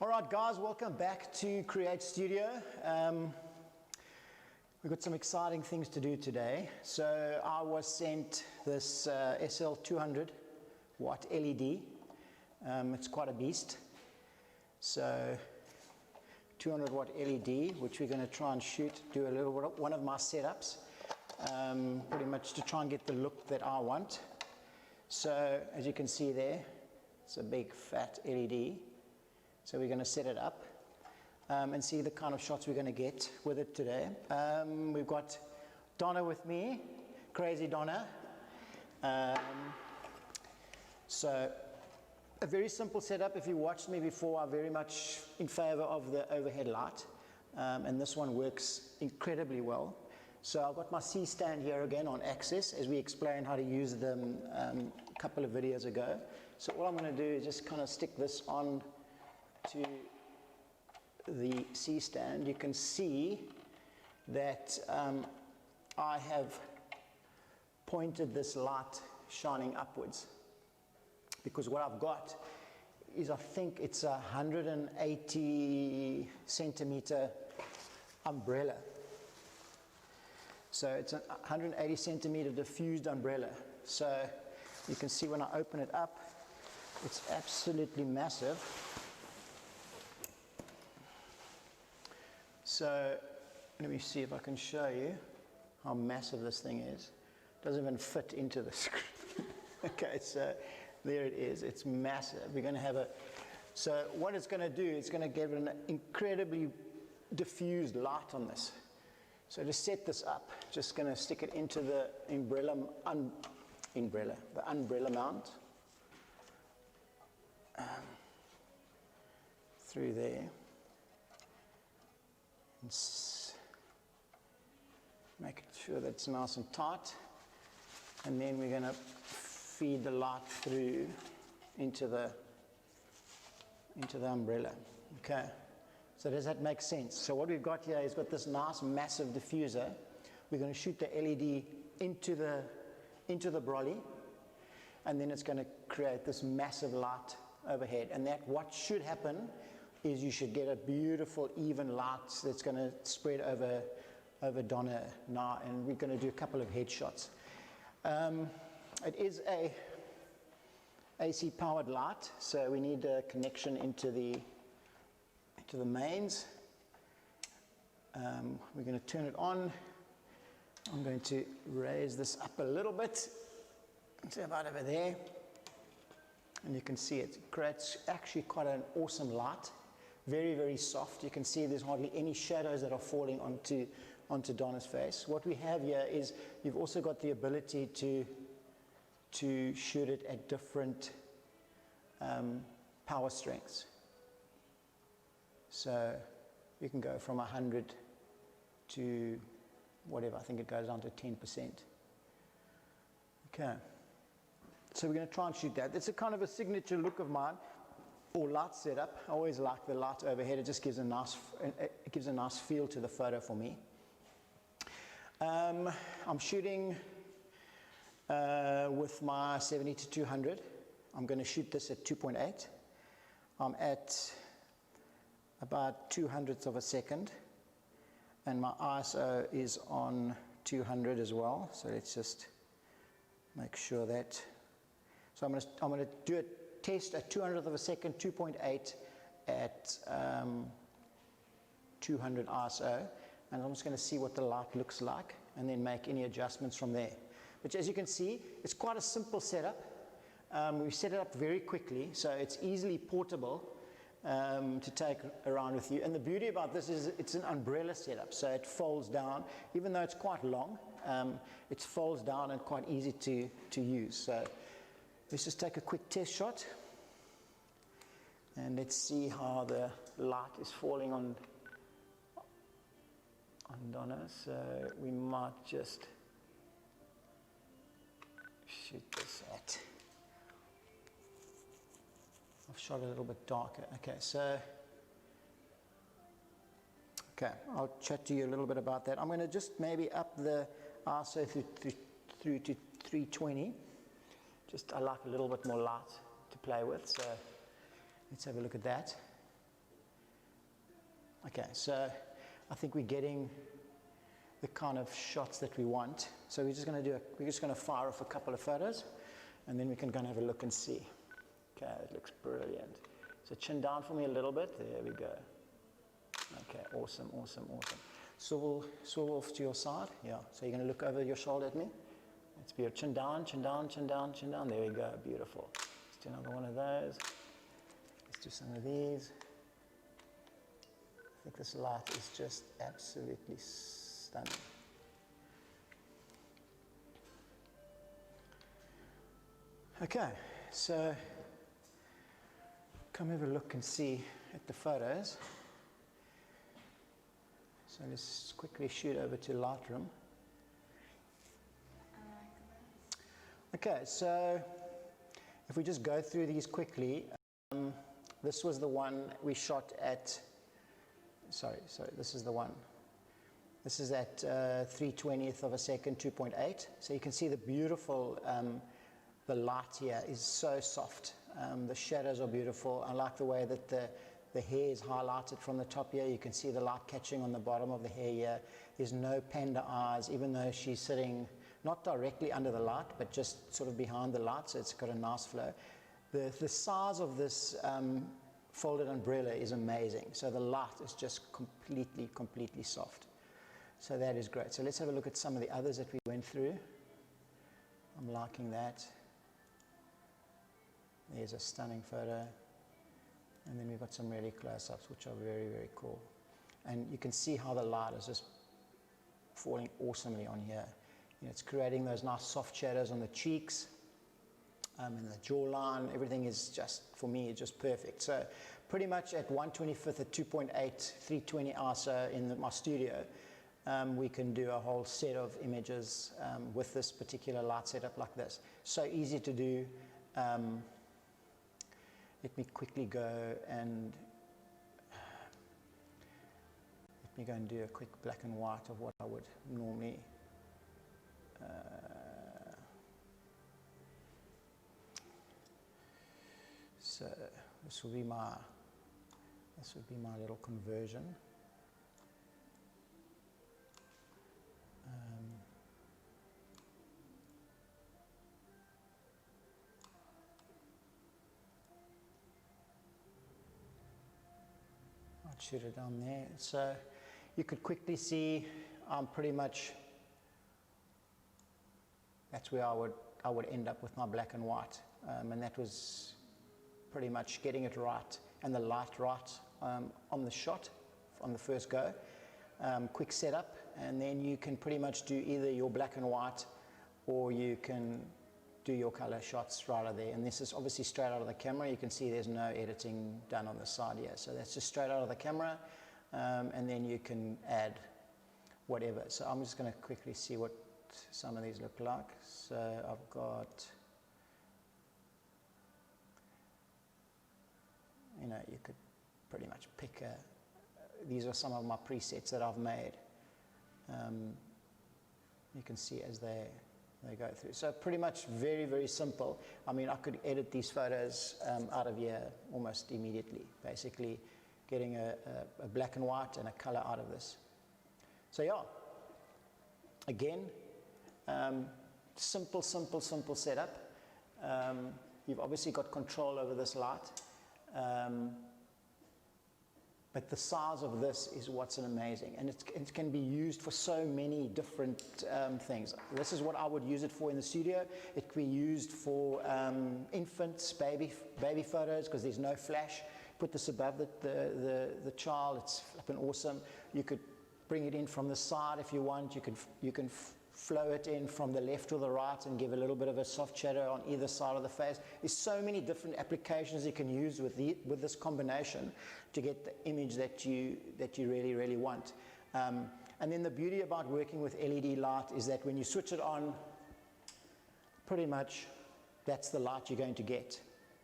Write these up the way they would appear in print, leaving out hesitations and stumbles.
All right, guys, welcome back to Create Studio. We've got some exciting things to do today. So I was sent this SL200 watt LED. It's quite a beast. So 200 watt LED, which we're going to try and shoot, do a little bit of one of my setups, pretty much to try and get the look that I want. So as you can see there, it's a big fat LED. So we're going to set it up and see the kind of shots we're going to get with it today. We've got Donna with me, Crazy Donna. So a very simple setup. If you watched me before, I'm very much in favor of the overhead light, and this one works incredibly well. So I've got my C-stand here again on axis, as we explained how to use them a couple of videos ago. So all I'm going to do is just kind of stick this on to the C-stand. You can see that I have pointed this light shining upwards, because what I've got is, I think it's a 180 centimeter umbrella. So it's a 180 centimeter diffused umbrella. So you can see when I open it up, it's absolutely massive. So let me see if I can show you how massive this thing is. It doesn't even fit into the screen. Okay, so there it is. It's massive. We're going to have so what it's going to do, it's going to give an incredibly diffused light on this. So to set this up, just going to stick it into the umbrella mount through there. Make sure that it's nice and tight, and then we're going to feed the light through into the umbrella. Okay, so does that make sense? So what we've got here is got this nice massive diffuser. We're going to shoot the LED into the brolly, and then it's going to create this massive light overhead. And that what should happen is you should get a beautiful even light that's going to spread over Donna now, and we're going to do a couple of headshots. It is a AC powered light, so we need a connection into the mains. We're going to turn it on. I'm going to raise this up a little bit, it's about over there, and you can see it creates actually quite an awesome light. Very, very soft. You can see there's hardly any shadows that are falling onto Donna's face. What we have here is you've also got the ability to shoot it at different power strengths. So you can go from 100 to whatever. I think it goes down to 10%. Okay. So we're going to try and shoot that. It's a kind of a signature look of mine, or light setup. I always like the light overhead. It just gives a nice feel to the photo for me. I'm shooting with my 70-200. I'm going to shoot this at 2.8. I'm at about 200ths of a second, and my ISO is on 200 as well. So let's just make sure that. So I'm going to do a test at 200th of a second, 2.8 at 200 ISO, and I'm just going to see what the light looks like and then make any adjustments from there. But as you can see, it's quite a simple setup. We set it up very quickly, so it's easily portable to take around with you. And the beauty about this is it's an umbrella setup, so it folds down. Even though it's quite long, it folds down and quite easy to use. So let's just take a quick test shot, and let's see how the light is falling on Donna. So we might just shoot this at. I've shot a little bit darker. Okay, so I'll chat to you a little bit about that. I'm going to just maybe up the ISO through to 320. Just I like a little bit more light to play with, so let's have a look at that. Okay, so I think we're getting the kind of shots that we want. So we're just going to fire off a couple of photos, and then we can go and have a look and see. Okay, it looks brilliant. So chin down for me a little bit. There we go. Okay, awesome, awesome, awesome. Swivel off to your side. Yeah, so you're going to look over your shoulder at me. Let's be a chin down, chin down, chin down, chin down. There we go, beautiful. Let's do another one of those. Let's do some of these. I think this light is just absolutely stunning. Okay, so come have a look and see at the photos. So let's quickly shoot over to Lightroom. Okay, so if we just go through these quickly, this was the one we shot at, sorry, this is the one. This is at 3/20th of a second, 2.8. So you can see the beautiful, the light here is so soft. The shadows are beautiful. I like the way that the hair is highlighted from the top here. You can see the light catching on the bottom of the hair here. There's no panda eyes, even though she's sitting not directly under the light, but just sort of behind the light, so it's got a nice flow. The size of this folded umbrella is amazing. So the light is just completely soft. So that is great. So let's have a look at some of the others that we went through. I'm liking that. There's a stunning photo. And then we've got some really close-ups, which are very, very cool. And you can see how the light is just falling awesomely on here. You know, it's creating those nice soft shadows on the cheeks and the jawline. Everything is just, for me, just perfect. So pretty much at 1/25th at 2.8, 320 ISO in my studio, we can do a whole set of images with this particular light setup like this. So easy to do. Let me quickly go and do a quick black and white of what I would normally so this would be my little conversion. I'd shoot it down there. So you could quickly see I'm pretty much, that's where I would end up with my black and white. And that was pretty much getting it right and the light right on the shot, on the first go. Quick setup, and then you can pretty much do either your black and white or you can do your color shots right out there. And this is obviously straight out of the camera. You can see there's no editing done on the side here. So that's just straight out of the camera, and then you can add whatever. So I'm just going to quickly see what some of these look like. So I've got, you know, you could pretty much pick these are some of my presets that I've made. You can see as they go through. So pretty much very, very simple. I mean, I could edit these photos out of here almost immediately, basically getting a black and white and a color out of this. So yeah, again, simple setup. You've obviously got control over this light. But the size of this is what's amazing, and it can be used for so many different things. This is what I would use it for in the studio. It can be used for infants, baby photos, because there's no flash. Put this above the child. It's flipping awesome. You could bring it in from the side if you want. You can flow it in from the left or the right and give a little bit of a soft shadow on either side of the face. There's so many different applications you can use with this combination to get the image that you really, really want. And then the beauty about working with LED light is that when you switch it on, pretty much that's the light you're going to get,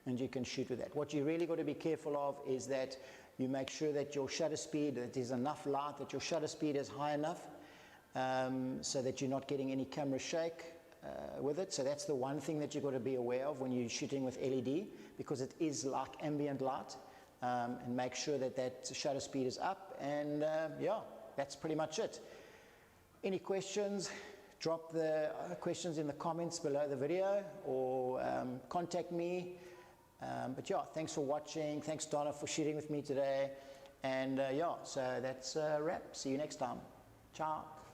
and you can shoot with that. What you really got to be careful of is that you make sure that your shutter speed, that there's enough light, that your shutter speed is high enough, so that you're not getting any camera shake with it. So that's the one thing that you've got to be aware of when you're shooting with LED, because it is like ambient light. and make sure that that shutter speed is up, and yeah, that's pretty much it. Any questions, drop the questions in the comments below the video, or contact me. But yeah, thanks for watching. Thanks, Donna, for shooting with me today. And yeah, so that's a wrap. See you next time. Ciao.